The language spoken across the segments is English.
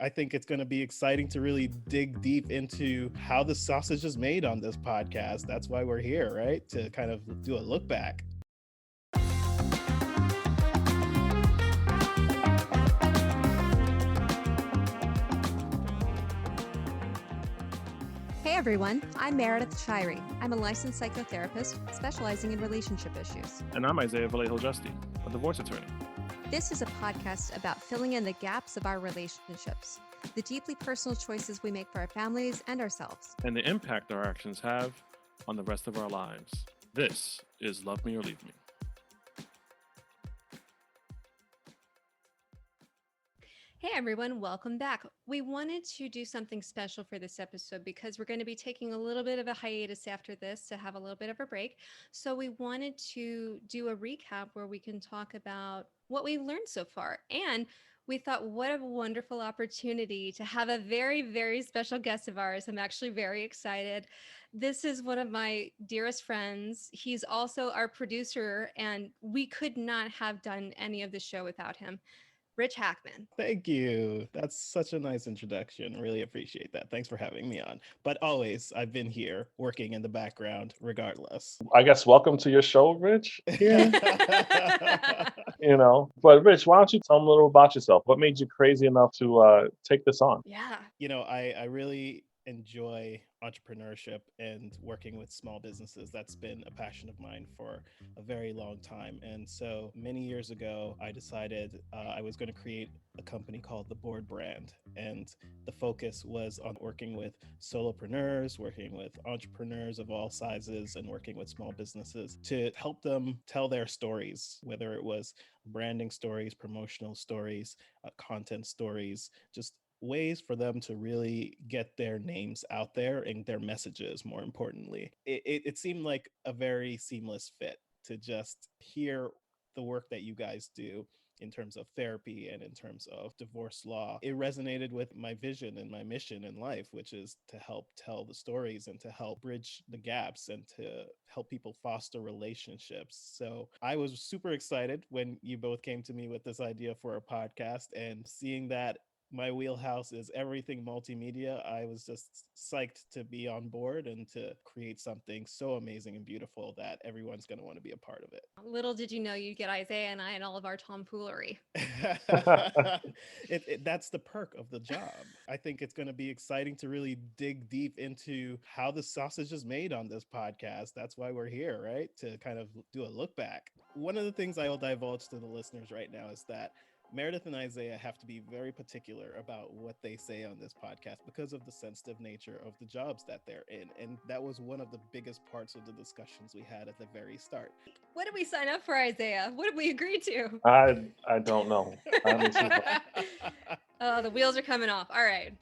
I think it's going to be exciting to really dig deep into how the sausage is made on this podcast. That's why we're here, right? To kind of do a look back. Hey everyone, I'm Meredith Shirey. I'm a licensed psychotherapist specializing in relationship issues. And I'm Isaiah Vallejo-Justy, a divorce attorney. This is a podcast about filling in the gaps of our relationships, the deeply personal choices we make for our families and ourselves, and the impact our actions have on the rest of our lives. This is Love Me or Leave Me. Hey everyone, welcome back. We wanted to do something special for this episode because we're going to be taking a little bit of a hiatus after this to have a little bit of a break. So we wanted to do a recap where we can talk about what we've learned so far. And we thought, what a wonderful opportunity to have a very, very special guest of ours. I'm actually very excited. This is one of my dearest friends. He's also our producer, and we could not have done any of the show without him. Rich Hackman. Thank you. That's such a nice introduction. Really appreciate that. Thanks for having me on. But always, I've been here working in the background regardless. I guess welcome to your show, Rich. Yeah. But Rich, why don't you tell them a little about yourself? What made you crazy enough to take this on? Yeah. I really enjoy entrepreneurship and working with small businesses. That's been a passion of mine for a very long time. And so many years ago, I decided I was going to create a company called The Board Brand. And the focus was on working with solopreneurs, working with entrepreneurs of all sizes, and working with small businesses to help them tell their stories, whether it was branding stories, promotional stories, content stories, just ways for them to really get their names out there and their messages, more importantly. It seemed like a very seamless fit to just hear the work that you guys do in terms of therapy and in terms of divorce law. It resonated with my vision and my mission in life, which is to help tell the stories and to help bridge the gaps and to help people foster relationships. So I was super excited when you both came to me with this idea for a podcast, and seeing that my wheelhouse is everything multimedia, I was just psyched to be on board and to create something so amazing and beautiful that everyone's going to want to be a part of it. Little did you know you'd get Isaiah and I and all of our tomfoolery. That's the perk of the job. I think it's going to be exciting to really dig deep into how the sausage is made on this podcast. That's why we're here, right? To kind of do a look back. One of the things I will divulge to the listeners right now is that Meredith and Isaiah have to be very particular about what they say on this podcast because of the sensitive nature of the jobs that they're in. And that was one of the biggest parts of the discussions we had at the very start. What did we sign up for, Isaiah? What did we agree to? I don't know. Oh, the wheels are coming off. All right.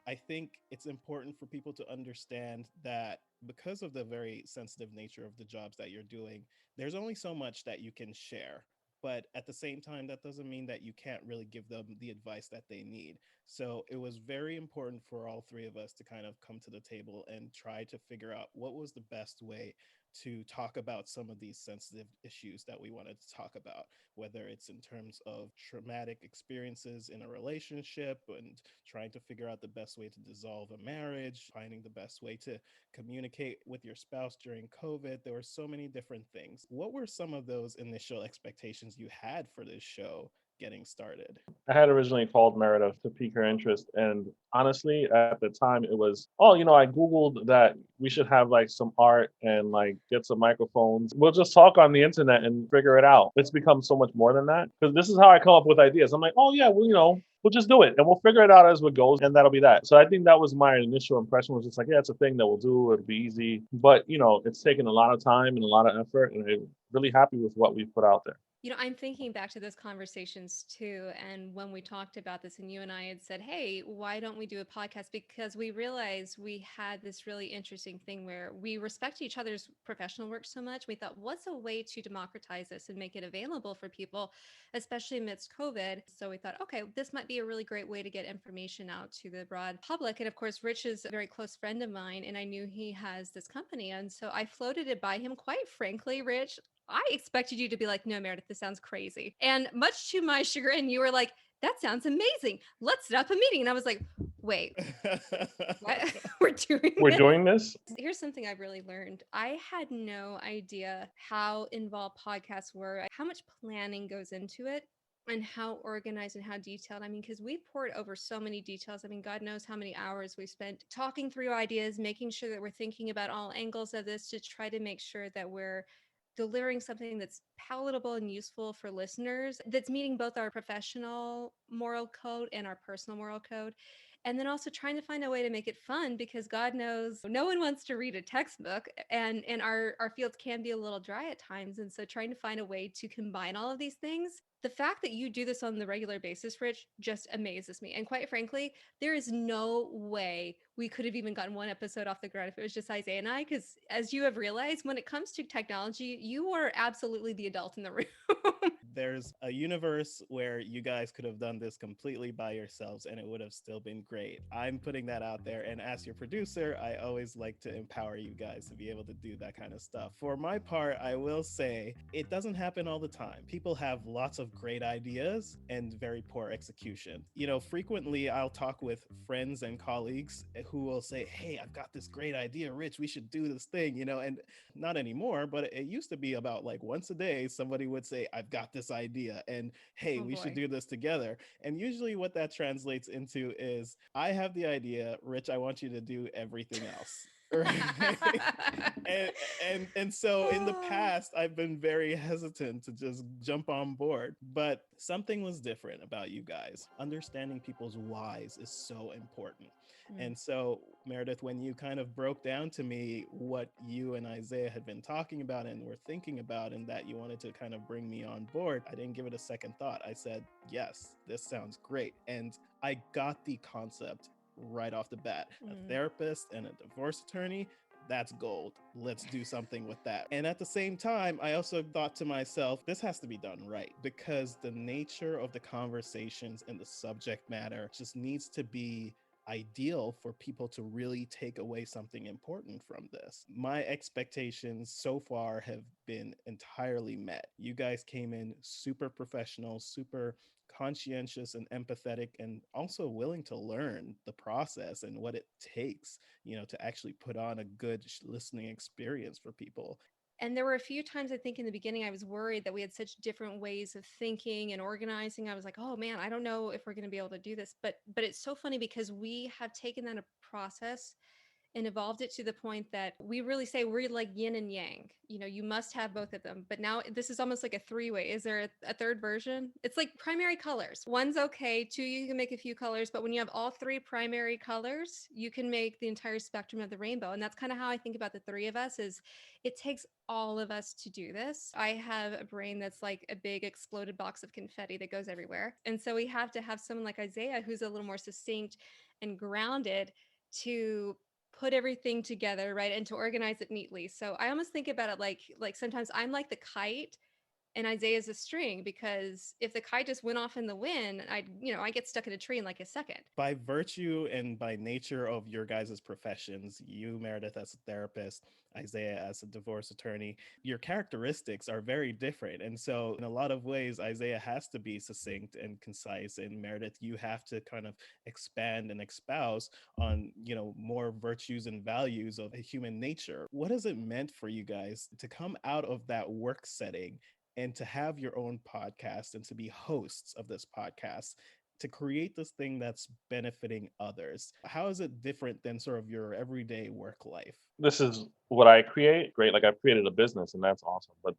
I think it's important for people to understand that because of the very sensitive nature of the jobs that you're doing, there's only so much that you can share. But at the same time, that doesn't mean that you can't really give them the advice that they need. So it was very important for all three of us to kind of come to the table and try to figure out what was the best way to talk about some of these sensitive issues that we wanted to talk about, whether it's in terms of traumatic experiences in a relationship and trying to figure out the best way to dissolve a marriage, finding the best way to communicate with your spouse during COVID. There were so many different things. What were some of those initial expectations you had for this show getting started? I had originally called Meredith to pique her interest. And honestly, at the time, it was, I Googled that we should have like some art and like get some microphones. We'll just talk on the internet and figure it out. It's become so much more than that because this is how I come up with ideas. I'm like, oh, yeah, well, we'll just do it and we'll figure it out as it goes. And that'll be that. So I think that was my initial impression, was just like, yeah, it's a thing that we'll do. It'll be easy. But, it's taken a lot of time and a lot of effort. And I'm really happy with what we've put out there. I'm thinking back to those conversations too. And when we talked about this and you and I had said, hey, why don't we do a podcast? Because we realized we had this really interesting thing where we respect each other's professional work so much. We thought, what's a way to democratize this and make it available for people, especially amidst COVID? So we thought, okay, this might be a really great way to get information out to the broad public. And of course, Rich is a very close friend of mine, and I knew he has this company. And so I floated it by him. Quite frankly, Rich, I expected you to be like, no, Meredith, this sounds crazy. And much to my chagrin, you were like, that sounds amazing. Let's set up a meeting. And I was like, wait, what? We're doing We're this? doing this. Here's something I've really learned. I had no idea how involved podcasts were, how much planning goes into it, and how organized and how detailed. I mean, because we poured over so many details. I mean, God knows how many hours we spent talking through ideas, making sure that we're thinking about all angles of this to try to make sure that we're delivering something that's palatable and useful for listeners, that's meeting both our professional moral code and our personal moral code. And then also trying to find a way to make it fun, because God knows no one wants to read a textbook, and our fields can be a little dry at times. And so trying to find a way to combine all of these things, the fact that you do this on the regular basis, Rich, just amazes me. And quite frankly, there is no way we could have even gotten one episode off the ground if it was just Isaiah and I. Because as you have realized, when it comes to technology, you are absolutely the adult in the room. There's a universe where you guys could have done this completely by yourselves and it would have still been great. I'm putting that out there. And as your producer, I always like to empower you guys to be able to do that kind of stuff. For my part, I will say it doesn't happen all the time. People have lots of great ideas and very poor execution. You know, frequently I'll talk with friends and colleagues who will say, "Hey, I've got this great idea, Rich. We should do this thing," and not anymore, but it used to be about like once a day, somebody would say, "I've got this idea," and hey, Oh we should boy. do this together. And usually what that translates into is, I have the idea, Rich, I want you to do everything else. Right. and and so in the past I've been very hesitant to just jump on board, but something was different about you guys. Understanding people's whys is so important. Mm. And so, Meredith, when you kind of broke down to me what you and Isaiah had been talking about and were thinking about, and that you wanted to kind of bring me on board, I didn't give it a second thought. I said, yes, this sounds great. And I got the concept right off the bat. A Mm. therapist and a divorce attorney, that's gold. Let's do something with that. And at the same time, I also thought to myself, this has to be done right, because the nature of the conversations and the subject matter just needs to be ideal for people to really take away something important from this. My expectations so far have been entirely met. You guys came in super professional, super conscientious and empathetic, and also willing to learn the process and what it takes, to actually put on a good listening experience for people. And there were a few times, I think, in the beginning I was worried that we had such different ways of thinking and organizing. I was like, oh man, I don't know if we're going to be able to do this. But it's so funny because we have taken that a process and evolved it to the point that we really say we're like yin and yang. You know, you must have both of them. But now this is almost like a three-way. Is there a third version? It's like primary colors. One's okay, two, you can make a few colors, but when you have all three primary colors, you can make the entire spectrum of the rainbow. And that's kind of how I think about the three of us. Is it takes all of us to do this. I have a brain that's like a big exploded box of confetti that goes everywhere. And so we have to have someone like Isaiah who's a little more succinct and grounded to put everything together, right, and to organize it neatly. So I almost think about it like sometimes I'm like the kite and Isaiah's a string, because if the kite just went off in the wind, I get stuck in a tree in like a second. By virtue and by nature of your guys' professions, you, Meredith, as a therapist, Isaiah, as a divorce attorney, your characteristics are very different. And so, in a lot of ways, Isaiah has to be succinct and concise, and Meredith, you have to kind of expand and espouse on, more virtues and values of human nature. What has it meant for you guys to come out of that work setting and to have your own podcast and to be hosts of this podcast, to create this thing that's benefiting others? How is it different than sort of your everyday work life? This is what I create. Great. Like I've created a business and that's awesome. But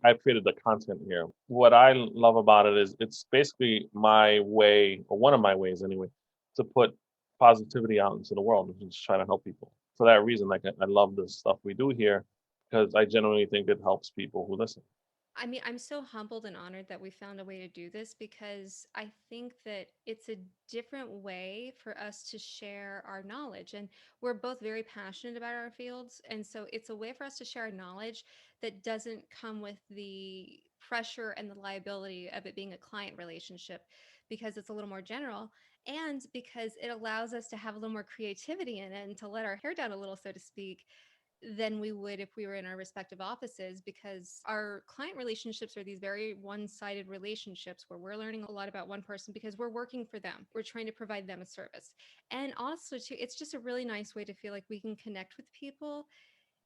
I've created the content here. What I love about it is it's basically my way, or one of my ways anyway, to put positivity out into the world and just trying to help people. For that reason, like I love the stuff we do here because I genuinely think it helps people who listen. I mean, I'm so humbled and honored that we found a way to do this, because I think that it's a different way for us to share our knowledge. And we're both very passionate about our fields. And so it's a way for us to share our knowledge that doesn't come with the pressure and the liability of it being a client relationship, because it's a little more general, and because it allows us to have a little more creativity in it and to let our hair down a little, so to speak, than we would if we were in our respective offices, because our client relationships are these very one-sided relationships where we're learning a lot about one person because we're working for them. We're trying to provide them a service. And also too, it's just a really nice way to feel like we can connect with people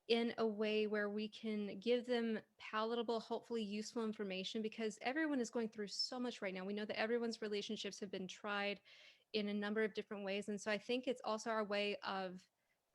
in a way where we can give them palatable, hopefully useful information, because everyone is going through so much right now. We know that everyone's relationships have been tried in a number of different ways. And so I think it's also our way of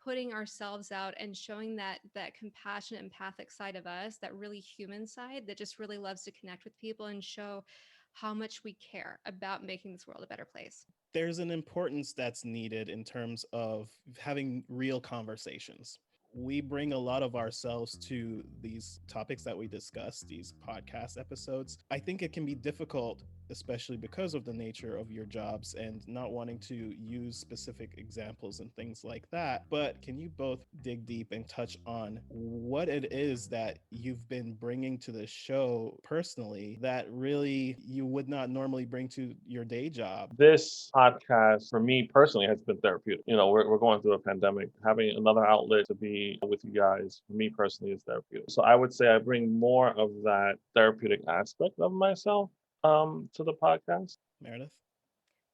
putting ourselves out and showing that compassionate, empathic side of us, that really human side that just really loves to connect with people and show how much we care about making this world a better place. There's an importance that's needed in terms of having real conversations. We bring a lot of ourselves to these topics that we discuss, these podcast episodes. I think it can be difficult, especially because of the nature of your jobs and not wanting to use specific examples and things like that. But can you both dig deep and touch on what it is that you've been bringing to the show personally that really you would not normally bring to your day job? This podcast, for me personally, has been therapeutic. We're going through a pandemic. Having another outlet to be with you guys, for me personally, is therapeutic. So I would say I bring more of that therapeutic aspect of myself to the podcast. Meredith?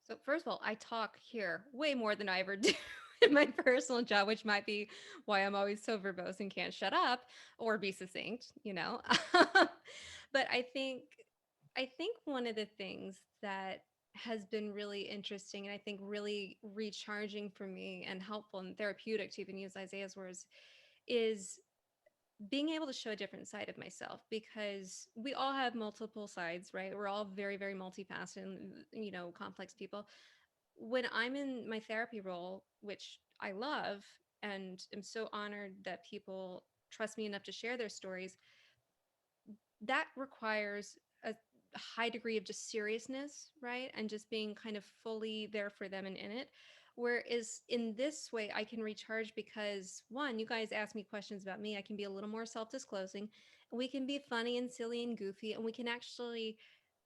So first of all, I talk here way more than I ever do in my personal job, which might be why I'm always so verbose and can't shut up or be succinct, you know. But I think one of the things that has been really interesting and I think really recharging for me and helpful and therapeutic, to even use Isaiah's words, is being able to show a different side of myself, because we all have multiple sides, right? We're all very, very multifaceted and, complex people. When I'm in my therapy role, which I love and am so honored that people trust me enough to share their stories, that requires a high degree of just seriousness, right? And just being kind of fully there for them and in it. Whereas in this way, I can recharge because one, you guys ask me questions about me. I can be a little more self disclosing. We can be funny and silly and goofy, and we can actually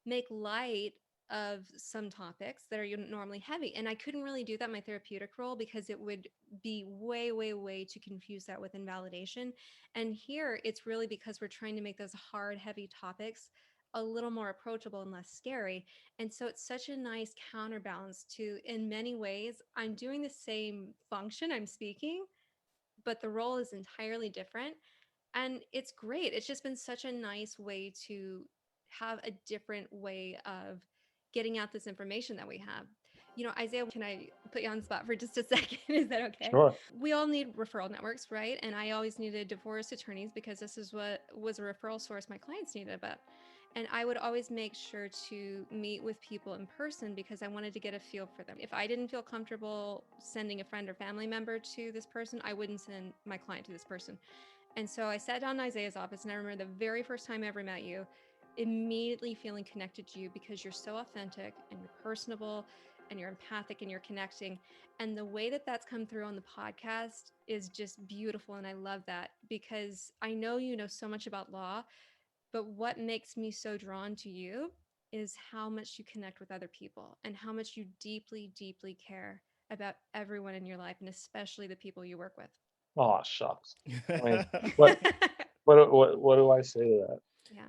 make light of some topics that are normally heavy. And I couldn't really do that in my therapeutic role because it would be way, way, way to confuse that with invalidation. And here it's really because we're trying to make those hard, heavy topics a little more approachable and less scary. And so it's such a nice counterbalance to, in many ways, I'm doing the same function, I'm speaking, but the role is entirely different. And it's great. It's just been such a nice way to have a different way of getting out this information that we have. Isaiah, can I put you on the spot for just a second? Is that okay? Sure. We all need referral networks, right? And I always needed divorce attorneys because this is what was a referral source my clients needed. But and I would always make sure to meet with people in person because I wanted to get a feel for them. If I didn't feel comfortable sending a friend or family member to this person, I wouldn't send my client to this person. And so I sat down in Isaiah's office, and I remember the very first time I ever met you, immediately feeling connected to you because you're so authentic and you're personable and you're empathic and you're connecting. And the way that that's come through on the podcast is just beautiful. And I love that because I know you know so much about law, but what makes me so drawn to you is how much you connect with other people and how much you deeply, deeply care about everyone in your life and especially the people you work with. Oh shucks. I mean, what what do I say to that? Yeah.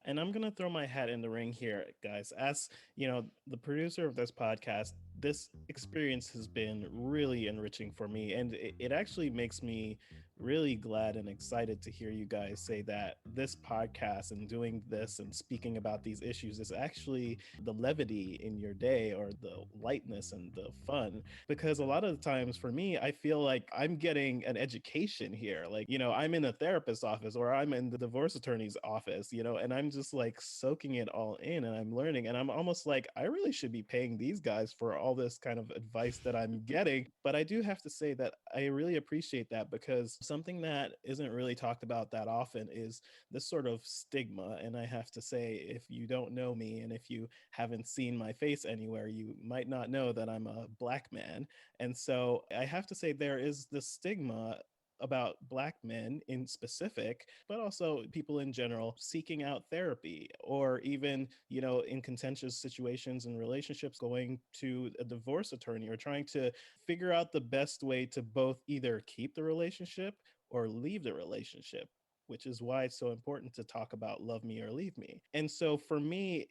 And I'm going to throw my hat in the ring here, guys. As the producer of this podcast, this experience has been really enriching for me. And it actually makes me really glad and excited to hear you guys say that this podcast and doing this and speaking about these issues is actually the levity in your day, or the lightness and the fun. Because a lot of the times for me, I feel like I'm getting an education here. Like, I'm in a therapist's office or I'm in the divorce attorney's office, and I'm just like soaking it all in and I'm learning. And I'm almost like, I really should be paying these guys for all this kind of advice that I'm getting. But I do have to say that I really appreciate that, because something that isn't really talked about that often is this sort of stigma. And I have to say, if you don't know me and if you haven't seen my face anywhere, you might not know that I'm a Black man. And so I have to say, there is this stigma about Black men in specific, but also people in general seeking out therapy, or even, in contentious situations and relationships, going to a divorce attorney or trying to figure out the best way to both either keep the relationship or leave the relationship, which is why it's so important to talk about love me or leave me. And so for me,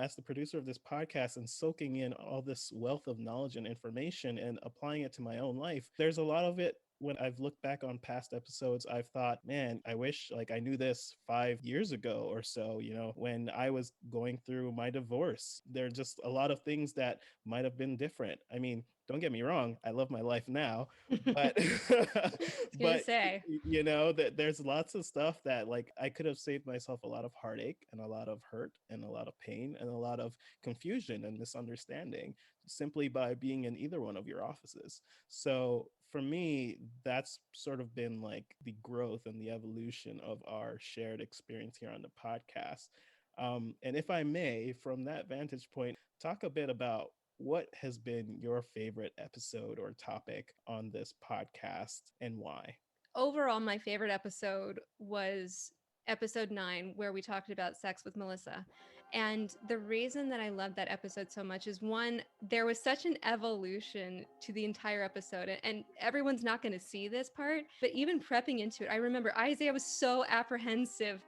as the producer of this podcast and soaking in all this wealth of knowledge and information and applying it to my own life, there's a lot of it when I've looked back on past episodes, I've thought, man, I wish like I knew this 5 years ago or so, when I was going through my divorce. There are just a lot of things that might have been different. I mean, don't get me wrong, I love my life now, but I was gonna but say. that there's lots of stuff that like I could have saved myself a lot of heartache and a lot of hurt and a lot of pain and a lot of confusion and misunderstanding simply by being in either one of your offices. So for me, that's sort of been like the growth and the evolution of our shared experience here on the podcast. And if I may, from that vantage point, talk a bit about what has been your favorite episode or topic on this podcast and why? Overall, my favorite episode was episode 9, where we talked about sex with Melissa. And the reason that I love that episode so much is one, there was such an evolution to the entire episode. And everyone's not going to see this part, but even prepping into it, I remember Isaiah was so apprehensive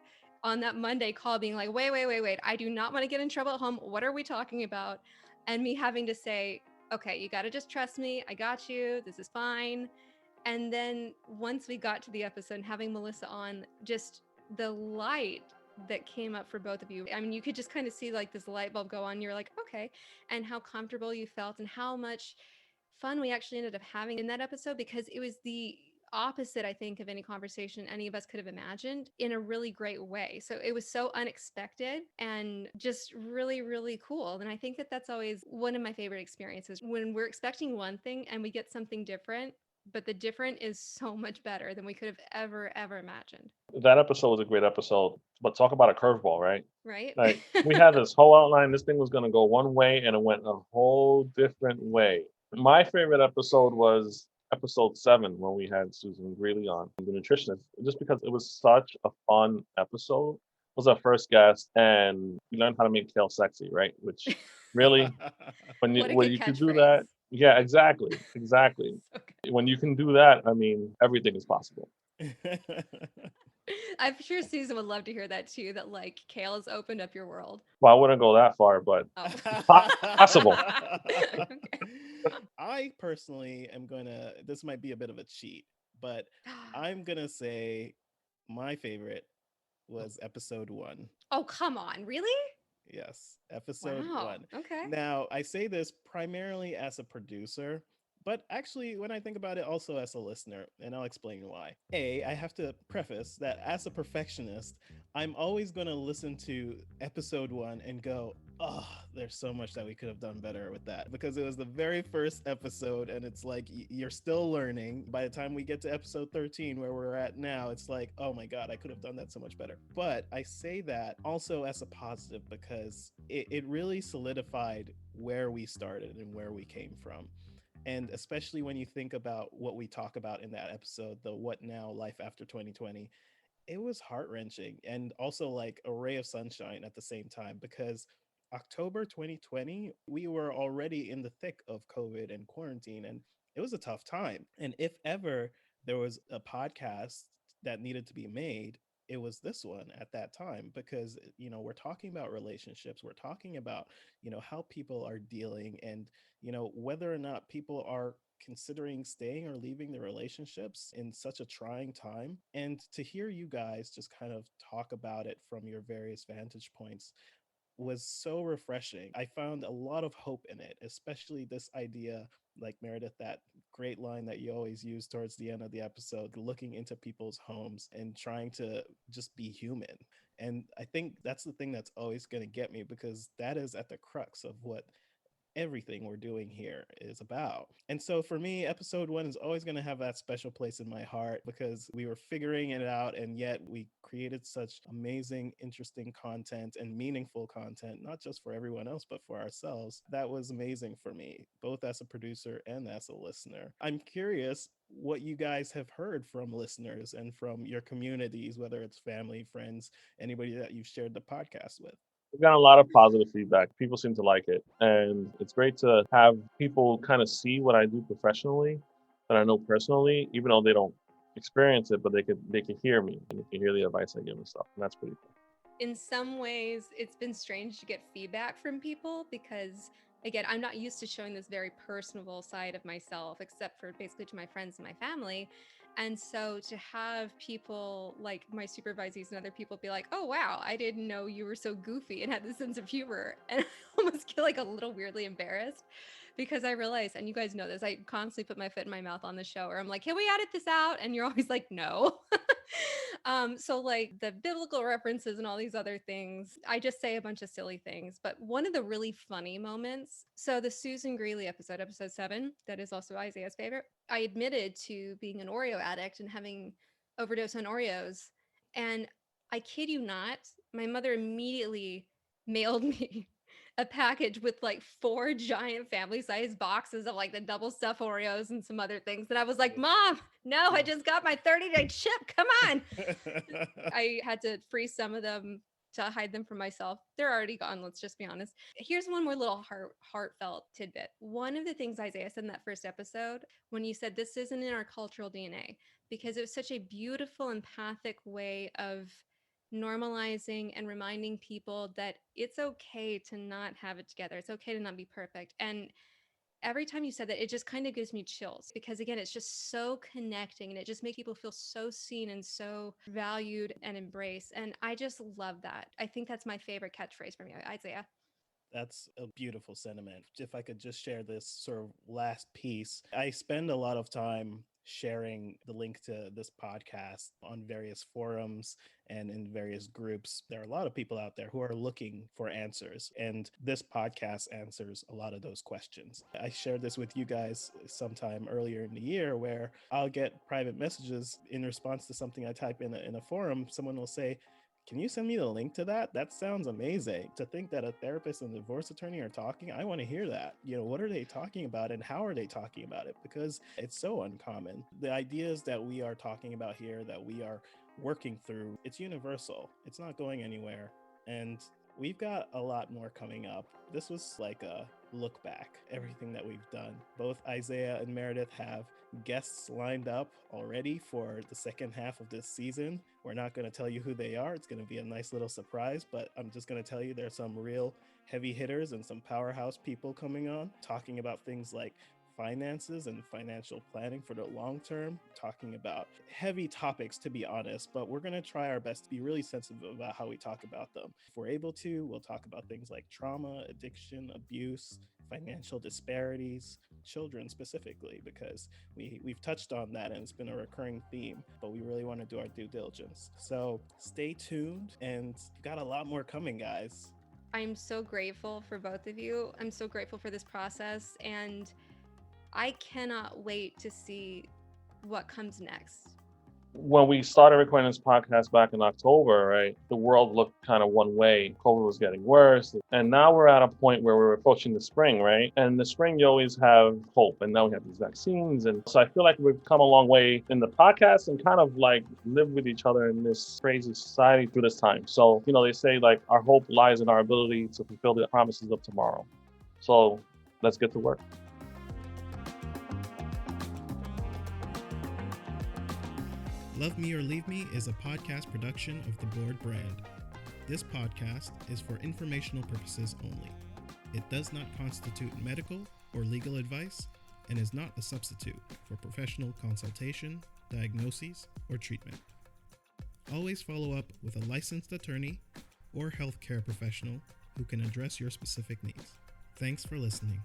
on that Monday call, being like, wait. I do not want to get in trouble at home. What are we talking about? And me having to say, okay, you got to just trust me. I got you. This is fine. And then once we got to the episode and having Melissa on, just the light that came up for both of you. I mean, you could just kind of see like this light bulb go on. You're like, okay. And how comfortable you felt and how much fun we actually ended up having in that episode, because it was the opposite, I think, of any conversation any of us could have imagined in a really great way. So it was so unexpected and just really, really cool. And I think that that's always one of my favorite experiences, when we're expecting one thing and we get something different, but the different is so much better than we could have ever imagined. That episode was a great episode, but talk about a curveball, right? Right? Like we had this whole outline. This thing was going to go one way, and it went a whole different way. My favorite episode was episode 7 when we had Susan Greeley on, the nutritionist, just because it was such a fun episode. It was our first guest, and we learned how to make kale sexy, right? Which really, What a when good you can do catchphrase. that, yeah, exactly. So good. When you can do that, I mean, everything is possible. I'm sure Susan would love to hear that too, that like kale has opened up your world. Well, I wouldn't go that far, but Oh. possible. Okay. I personally am gonna, this might be a bit of a cheat, but I'm gonna say my favorite was episode 1. Oh, come on. Really? Yes, episode Wow. 1. Okay. Now, I say this primarily as a producer, but actually, when I think about it, also as a listener, and I'll explain why. I have to preface that as a perfectionist, I'm always going to listen to episode 1 and go, oh, there's so much that we could have done better with that, because it was the very first episode, and it's like you're still learning. By the time we get to episode 13, where we're at now, it's like, oh my God, I could have done that so much better. But I say that also as a positive, because it really solidified where we started and where we came from. And especially when you think about what we talk about in that episode, the what now life after 2020, it was heart wrenching and also like a ray of sunshine at the same time, because October 2020, we were already in the thick of COVID and quarantine, and it was a tough time. And if ever there was a podcast that needed to be made, it was this one at that time, because we're talking about relationships, we're talking about how people are dealing, and whether or not people are considering staying or leaving the relationships in such a trying time. And to hear you guys just kind of talk about it from your various vantage points was so refreshing. I found a lot of hope in it, especially this idea, like Meredith, that great line that you always use towards the end of the episode, looking into people's homes and trying to just be human. And I think that's the thing that's always going to get me, because that is at the crux of what everything we're doing here is about. And so for me, episode 1 is always going to have that special place in my heart, because we were figuring it out, and yet we created such amazing, interesting content and meaningful content, not just for everyone else, but for ourselves. That was amazing for me, both as a producer and as a listener. I'm curious what you guys have heard from listeners and from your communities, whether it's family, friends, anybody that you've shared the podcast with. We've gotten a lot of positive feedback. People seem to like it. And it's great to have people kind of see what I do professionally that I know personally, even though they don't experience it, but they could hear me and they can hear the advice I give and stuff. And that's pretty cool. In some ways, it's been strange to get feedback from people because, again, I'm not used to showing this very personable side of myself, except for basically to my friends and my family. And so to have people like my supervisees and other people be like, oh, wow, I didn't know you were so goofy and had this sense of humor. And I almost get like a little weirdly embarrassed because I realize, and you guys know this, I constantly put my foot in my mouth on the show where I'm like, can we edit this out? And you're always like, no. So like the biblical references and all these other things, I just say a bunch of silly things. But one of the really funny moments, so the Susan Greeley episode 7, that is also Isaiah's favorite, I admitted to being an Oreo addict and having overdose on Oreos. And I kid you not, my mother immediately mailed me a package with like 4 giant family size boxes of like the double stuffed Oreos and some other things. And I was like, Mom, no, I just got my 30-day chip. Come on. I had to freeze some of them to hide them from myself. They're already gone, let's just be honest. Here's one more little heartfelt tidbit. One of the things Isaiah said in that first episode, when you said this isn't in our cultural DNA, because it was such a beautiful, empathic way of normalizing and reminding people that it's okay to not have it together. It's okay to not be perfect. And every time you said that, it just kind of gives me chills because, again, it's just so connecting and it just makes people feel so seen and so valued and embraced. And I just love that. I think that's my favorite catchphrase from you, Isaiah. That's a beautiful sentiment. If I could just share this sort of last piece, I spend a lot of time sharing the link to this podcast on various forums and in various groups. There are a lot of people out there who are looking for answers, and this podcast answers a lot of those questions. I shared this with you guys sometime earlier in the year where I'll get private messages in response to something I type in a forum. Someone will say, can you send me the link to that? That sounds amazing. To think that a therapist and a divorce attorney are talking, I want to hear that. What are they talking about and how are they talking about it? Because it's so uncommon. The ideas that we are talking about here, that we are working through, it's universal. It's not going anywhere. And we've got a lot more coming up. This was like a look back, everything that we've done. Both Isaiah and Meredith have guests lined up already for the second half of this season. We're not going to tell you who they are. It's going to be a nice little surprise, but I'm just going to tell you there's some real heavy hitters and some powerhouse people coming on, talking about things like finances and financial planning for the long term, talking about heavy topics, to be honest, but we're going to try our best to be really sensitive about how we talk about them. If we're able to, we'll talk about things like trauma, addiction, abuse, financial disparities, children specifically, because we've touched on that and it's been a recurring theme, but we really want to do our due diligence. So stay tuned, and we've got a lot more coming, guys. I'm so grateful for both of you. I'm so grateful for this process, and I cannot wait to see what comes next. When we started recording this podcast back in October, right, the world looked kind of one way. COVID was getting worse. And now we're at a point where we're approaching the spring, right? And the spring, you always have hope. And now we have these vaccines. And so I feel like we've come a long way in the podcast and kind of like live with each other in this crazy society through this time. So, they say like our hope lies in our ability to fulfill the promises of tomorrow. So let's get to work. Love Me or Leave Me is a podcast production of the Board brand. This podcast is for informational purposes only. It does not constitute medical or legal advice and is not a substitute for professional consultation, diagnoses, or treatment. Always follow up with a licensed attorney or healthcare professional who can address your specific needs. Thanks for listening.